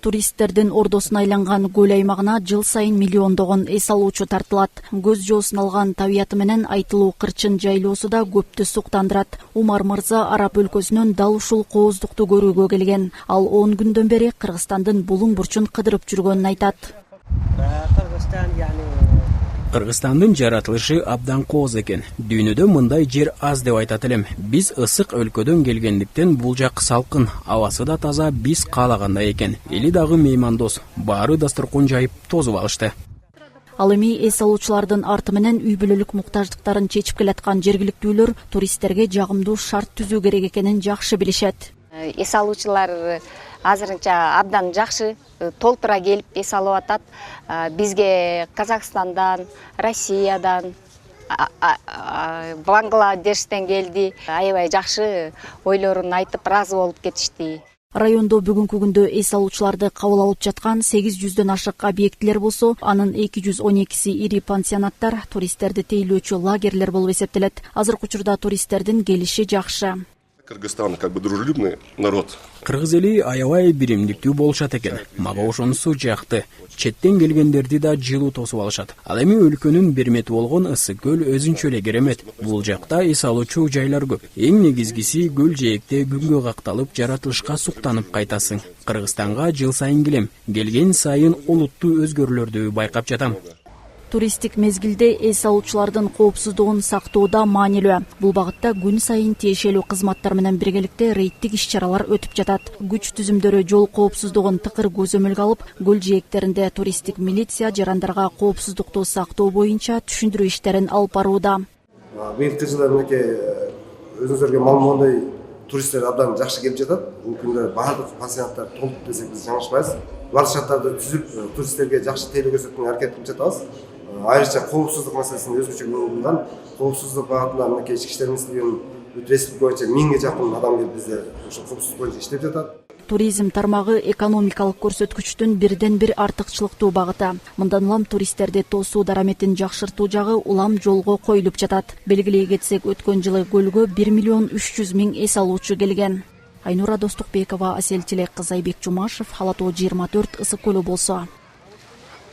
Туристтердин ордосуна айланган көл аймагына жыл сайын миллиондогон эс алуучу тартылат. Көз жоосун алган табияты менен айтылуу кырчын жайлоосу да көптү суктандырат. Умар мырза Араб өлкөсүнөн дал ушул кооздукту көрүүгө келген. Ал 10 күндөн бери Кыргызстандын булуң бурчун кыдырып жүргөнүн айтат. Кыргызстандын жаратылышы абдан кооз экен. Дүйнөдө мындай жер аз деп айтат элем. Биз ысык өлкөдөн келгендиктен бул жак салкын, абасы да таза, биз каалагандай экен. Эли дагы меймандос. Баары дасторкон жайып тозуп алышты. Ал эми эс алуучулардын арты менен үй бүлөлүк муктаждыктарын чечип келаткан жергиликтүүлөр туристтерге жагымдуу шарт түзүү керек экенин жакшы билишет. Эс алуучулар азырынча абдан жакшы толтура келип эс алып атат. Бизге Казакстандан, Россиядан, Бангладештен келди. Аябай жакшы ойлорун айтып ыраазы болуп кетишти. Райондо бүгүнкү күндө эс алуучуларды кабыл алып жаткан 800дөн ашык объектилер болсо, анын 212си ири пансионаттар, туристтерди тейлөөчү лагерлер болуп эсептелет. Азыркы учурда туристтердин келиши жакшы. Кыргызстан дружелюбный народ. Кыргыз эли аябай биримдиктүү болушат экен. Мага ошонусу жакты. Четтен келгендерди да жылуу тосуп алышат. Ал эми өлкөнүн бермети болгон ысык көл өзүнчө эле керемет. Бул жакта эс алуучу жайлар көп. Эң негизгиси көл жээкте күнгө какталып, жаратылышка суктанып кайтасың. Кыргызстанга жыл сайын келем. Келген сайын олуттуу өзгөрүүлөрдү байкап жатам. Туристтик мезгилде эс алуучулардын коопсуздугун сактоодо маанилүү. Бул багытта күн сайын тиешелүү кызматтар менен биргеликте рейдтик иш-чаралар өтүп жатат. Күч түзүмдөрү жол коопсуздугун тыкыр көзөмөлгө алып, көл жээктеринде туристтик милиция жарандарга коопсуздукту сактоо боюнча түшүндүрүү иштерин алып барууда. Быйылкы жылы мынакей өзүңүзгө маалым болгондой туристтер абдан жакшы келип жатат. Бүгүнкү баардык пансионаттар толуп десек биз жаңылышпайбыз. Бар шарттарды түзүп, туристтерге жакшы тейлөө көрсөтүүгө аракет кылып жатабыз. Айрыкча коопсуздук маселесин өзгөчө көңүл бурган. Коопсуздук багытында мынакей ички иштер министрлигинин республика боюнча 1000ге жакын адам келип бизде ошо коопсуздук боюнча иштеп жатат. Туризм тармагы экономикалык көрсөткүчтүн бирден бир артыкчылыктуу багыты. Мындан улам туристтерди тосуу дараметин жакшыртуу жагы улам жолго коюлуп жатат. Белгилей кетсек, өткөн жылы көлгө 1.300.000 эс алуучу келген. Айнура Достукбекова, Асель Тилек кызы, Айбек Жумашев, Ала Тоо 24, Ысык көлү болсо.